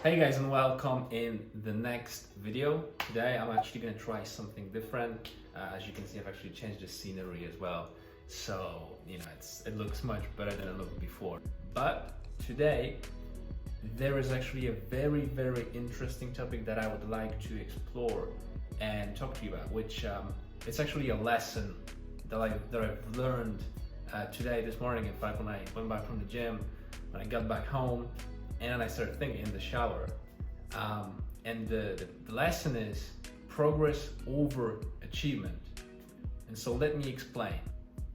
Hey guys, and welcome in the next video. Today I'm actually going to try something different. As you can see, I've actually changed the scenery as well, so it looks much better than it looked before. But today there is actually a very interesting topic that I would like to explore and talk to you about, which it's actually a lesson that I've learned today, this morning. In fact, when I went back from the gym, when I got back home, and then I started thinking in the shower. And the lesson is progress over achievement. And so let me explain.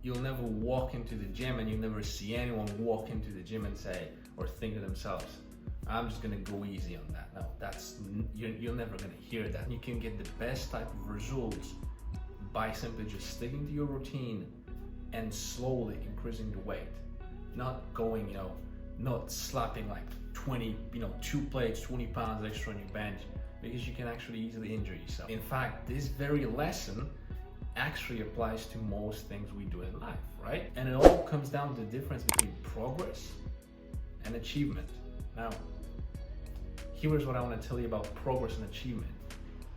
You'll never walk into the gym and you'll never see anyone walk into the gym and say, or think to themselves, I'm just gonna go easy on that. No, you're never gonna hear that. You can get the best type of results by simply just sticking to your routine and slowly increasing the weight. Not going, not slapping like 2 plates, 20 pounds extra on your bench, because you can actually easily injure yourself. In fact, this very lesson actually applies to most things we do in life, right? And it all comes down to the difference between progress and achievement. Now, here's what I want to tell you about progress and achievement,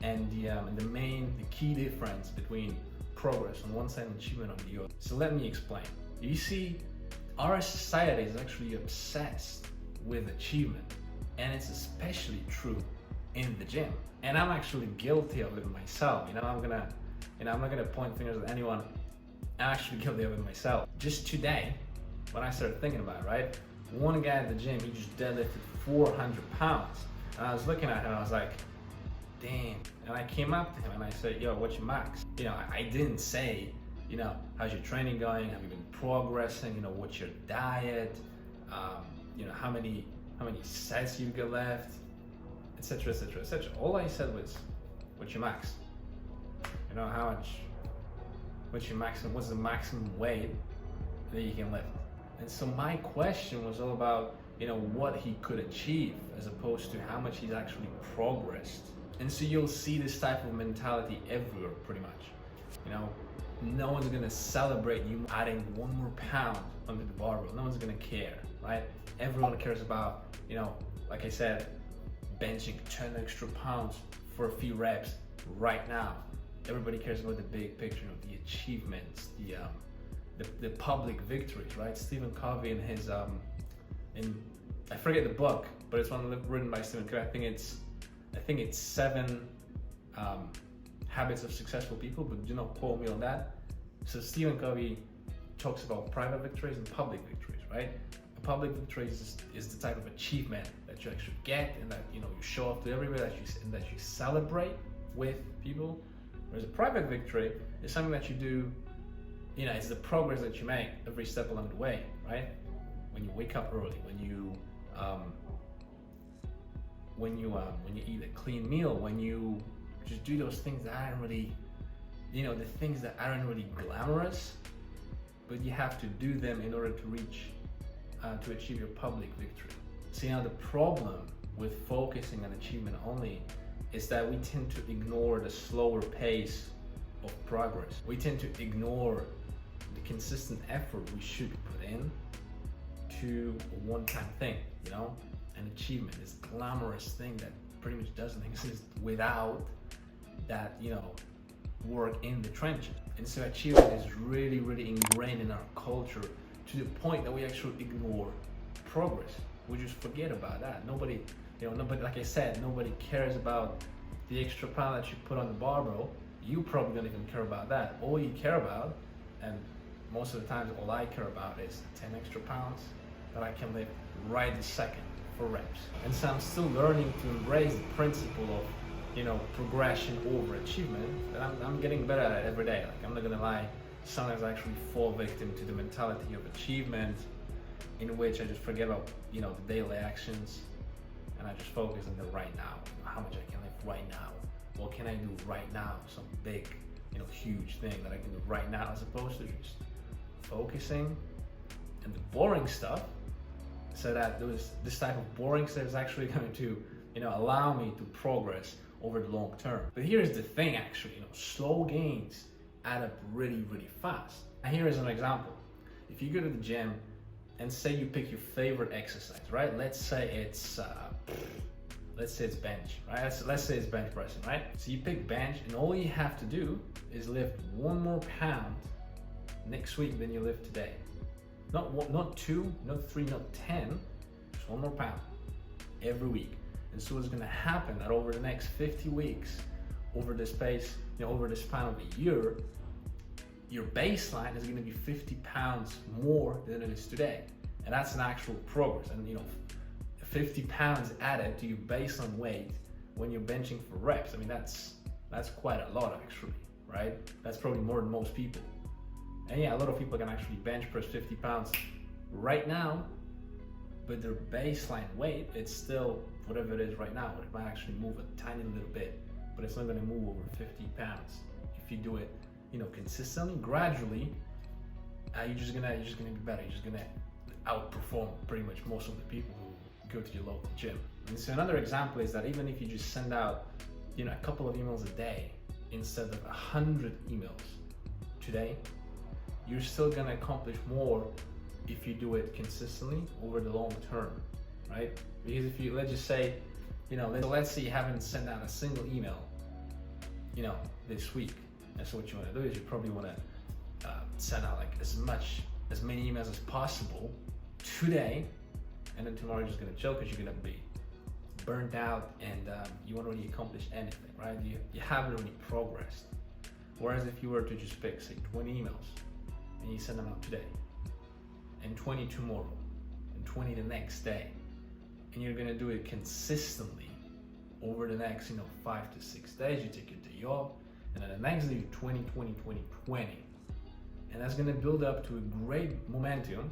and the key difference between progress on one side and achievement on the other. So let me explain. You see, our society is actually obsessed with achievement, and it's especially true in the gym. And I'm actually guilty of it myself. I'm not gonna point fingers at anyone. I'm actually guilty of it myself. Just today, when I started thinking about it, right? One guy at the gym, he just deadlifted 400 pounds, and I was looking at him, I was like, damn. And I came up to him and I said, yo, what's your max? I didn't say, how's your training going? Have you been progressing? What's your diet? How many sets you've got left, etc. All I said was, what's your max? What's your maximum? What's the maximum weight that you can lift? And so my question was all about, what he could achieve, as opposed to how much he's actually progressed. And so you'll see this type of mentality everywhere, pretty much. No one's gonna celebrate you adding 1 more pound onto the barbell. No one's gonna care, right? Everyone cares about, like I said, benching 10 extra pounds for a few reps right now. Everybody cares about the big picture, the achievements, the public victories, right? Stephen Covey in his I forget the book, but it's one written by Stephen Covey. I think it's 7 habits of successful people, but do not quote me on that. So Stephen Covey talks about private victories and public victories, right? A public victory is the type of achievement that you actually get, and that you show off to everybody, that you celebrate with people. Whereas a private victory is something that you do, it's the progress that you make every step along the way, right? When you wake up early, when you eat a clean meal, when you just do those things that aren't really, the things that aren't really glamorous, but you have to do them in order to to achieve your public victory. See, now the problem with focusing on achievement only is that we tend to ignore the slower pace of progress. We tend to ignore the consistent effort we should put in to a one-time thing, an achievement, this glamorous thing that pretty much doesn't exist without that, work in the trenches. And so achievement is really ingrained in our culture, to the point that we actually ignore progress. We just forget about that. Nobody, like I said, nobody cares about the extra pound that you put on the barbell. You probably don't even care about that. All you care about, and most of the times all I care about, is 10 extra pounds that I can lift right this second for reps. And so I'm still learning to embrace the principle of progression over achievement, and I'm getting better at it every day. Like, I'm not gonna lie, sometimes I actually fall victim to the mentality of achievement, in which I just forget about the daily actions, and I just focus on the right now. How much I can lift right now, what can I do right now, some big huge thing that I can do right now, as opposed to just focusing on the boring stuff, so that this type of boring stuff is actually going to allow me to progress over the long term. But here's the thing, actually, slow gains add up really fast. And here is an example. If you go to the gym and say you pick your favorite exercise, right? Let's say it's let's say it's bench, right? Let's say it's bench pressing, right? So you pick bench, and all you have to do is lift 1 more pound next week than you lift today. Not 2, not 3, not 10, just 1 more pound every week. And so what's gonna happen that over the next 50 weeks, over the space, over the span of a year, your baseline is gonna be 50 pounds more than it is today. And that's an actual progress. And 50 pounds added to your baseline weight when you're benching for reps, I mean, that's quite a lot actually, right? That's probably more than most people. And yeah, a lot of people can actually bench press 50 pounds right now, but their baseline weight, it's still whatever it is right now. It might actually move a tiny little bit, but it's not gonna move over 50 pounds. If you do it, consistently, gradually, you're just gonna be better. You're just gonna outperform pretty much most of the people who go to your local gym. And so another example is that even if you just send out, a couple of emails a day instead of 100 emails today, you're still gonna accomplish more if you do it consistently over the long term, right? Because if you, let's just say, let's say you haven't sent out a single email, this week. And so what you wanna do is you probably wanna send out like as many emails as possible today, and then tomorrow you're just gonna chill because you're gonna be burnt out and you won't really accomplish anything, right? You haven't really progressed. Whereas if you were to just pick, say, 20 emails, and you send them out today, and 20 tomorrow, and 20 the next day, and you're gonna do it consistently over the next 5 to 6 days. You take your day off, and then the next day you 20, 20, 20, 20, and that's gonna build up to a great momentum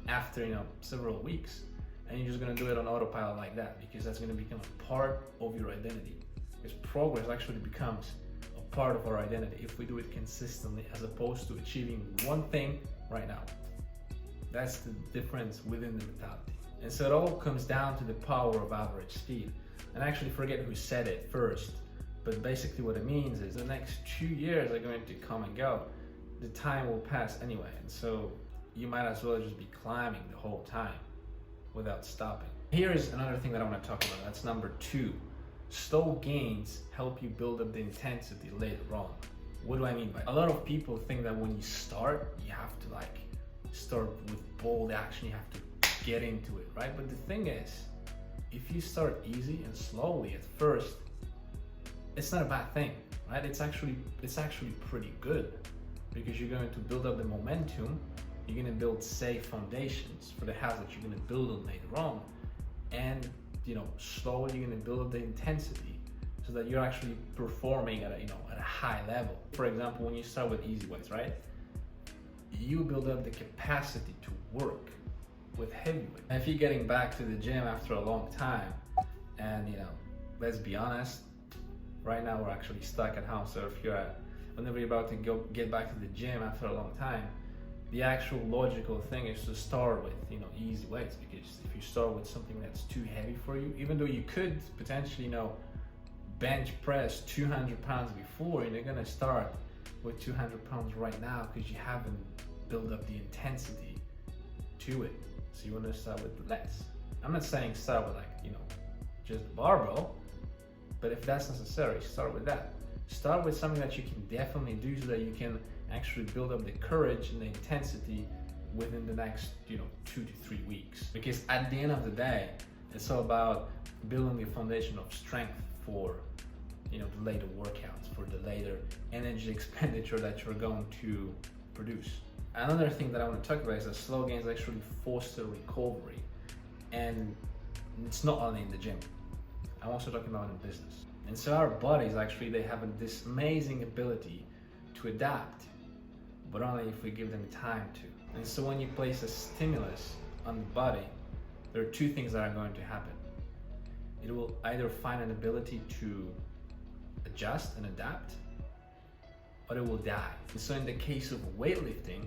after several weeks, and you're just gonna do it on autopilot like that, because that's gonna become a part of your identity. Because progress actually becomes part of our identity if we do it consistently, as opposed to achieving one thing right now. That's the difference within the mentality. And so it all comes down to the power of average speed. And I actually forget who said it first, but basically what it means is the next 2 years are going to come and go. The time will pass anyway, and so you might as well just be climbing the whole time without stopping. Here is another thing that I want to talk about. That's number 2. Slow gains help you build up the intensity later on. What do I mean by that? A lot of people think that when you start, you have to start with bold action, you have to get into it, right? But the thing is, if you start easy and slowly at first, it's not a bad thing, right? It's actually pretty good, because you're going to build up the momentum, you're going to build safe foundations for the house that you're going to build on later on, and slowly you're going to build up the intensity so that you're actually performing at a high level. For example, when you start with easy weights, right? You build up the capacity to work with heavy weights. And if you're getting back to the gym after a long time, and let's be honest, right now we're actually stuck at home. So whenever you're about to get back to the gym after a long time, the actual logical thing is to start with easy weights, because if you start with something that's too heavy for you, even though you could potentially bench press 200 pounds before, you're gonna start with 200 pounds right now because you haven't built up the intensity to it. So you want to start with less. I'm not saying start with just the barbell, but if that's necessary, start with that. Start with something that you can definitely do so that you can actually build up the courage and the intensity within the next 2 to 3 weeks. Because at the end of the day, it's all about building the foundation of strength for the later workouts, for the later energy expenditure that you're going to produce. Another thing that I want to talk about is that slow gains actually foster recovery, and it's not only in the gym. I'm also talking about in business. And so our bodies actually, they have this amazing ability to adapt, but only if we give them time to. And so when you place a stimulus on the body, there are 2 things that are going to happen. It will either find an ability to adjust and adapt, or it will die. And so in the case of weightlifting,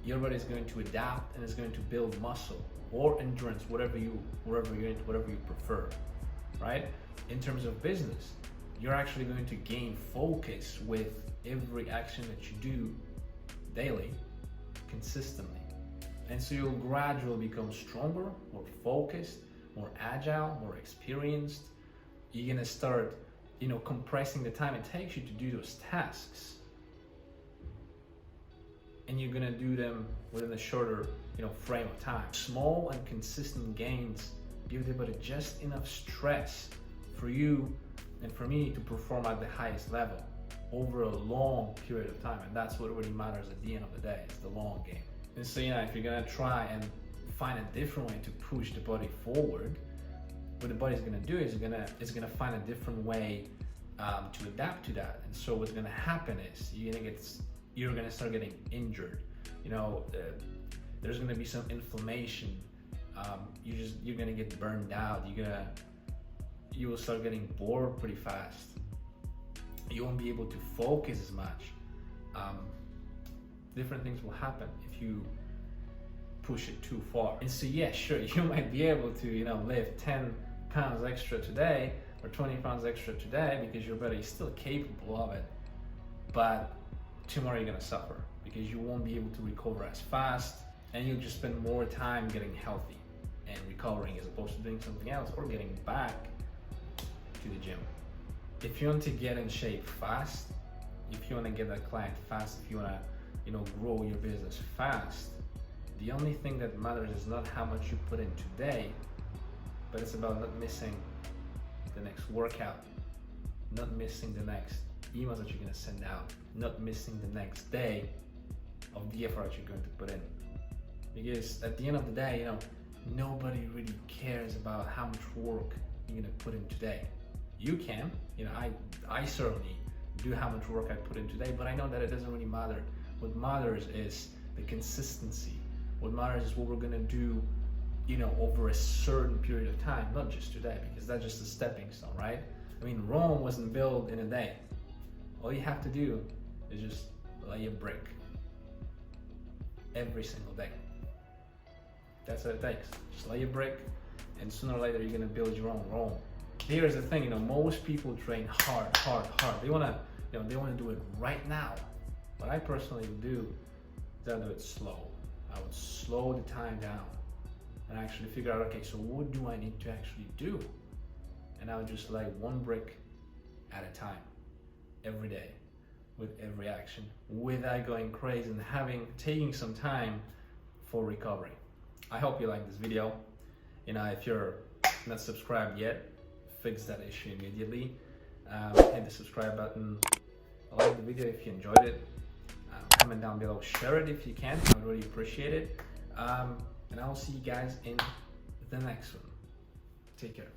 your body is going to adapt and is going to build muscle or endurance, whatever you prefer, right? In terms of business, you're actually going to gain focus with every action that you do daily, consistently. And so you'll gradually become stronger, more focused, more agile, more experienced. You're gonna start, compressing the time it takes you to do those tasks. And you're gonna do them within a shorter, frame of time. Small and consistent gains build up with just enough stress for you and for me to perform at the highest level over a long period of time. And that's what really matters at the end of the day. It's the long game. And so, if you're gonna try and find a different way to push the body forward, what the body's gonna do is it's gonna find a different way to adapt to that. And so what's gonna happen is you're gonna start getting injured. There's gonna be some inflammation. You're gonna get burned out. You will start getting bored pretty fast. You won't be able to focus as much. Different things will happen if you push it too far. And so yeah, sure, you might be able to lift 10 pounds extra today or 20 pounds extra today because your body is still capable of it, but tomorrow you're gonna suffer because you won't be able to recover as fast, and you'll just spend more time getting healthy and recovering as opposed to doing something else or getting back to the gym. If you want to get in shape fast, if you want to get that client fast, if you want to grow your business fast, the only thing that matters is not how much you put in today, but it's about not missing the next workout, not missing the next emails that you're going to send out, not missing the next day of the effort you're going to put in. Because at the end of the day, nobody really cares about how much work you're going to put in today. You can, I certainly do how much work I put in today, but I know that it doesn't really matter. What matters is the consistency. What matters is what we're going to do, over a certain period of time, not just today, because that's just a stepping stone, right? I mean, Rome wasn't built in a day. All you have to do is just lay a brick every single day. That's what it takes. Just lay a brick, and sooner or later you're gonna build your own Rome. Here's the thing, most people train hard. They wanna do it right now. What I personally do is I do it slow. I would slow the time down and actually figure out, okay, so what do I need to actually do? And I would just lay one brick at a time, every day, with every action, without going crazy and taking some time for recovery. I hope you like this video. If you're not subscribed yet, fix that issue immediately. Hit the subscribe button. Like the video if you enjoyed it. Comment down below, share it if you can. I would really appreciate it. And I will see you guys in the next one. Take care.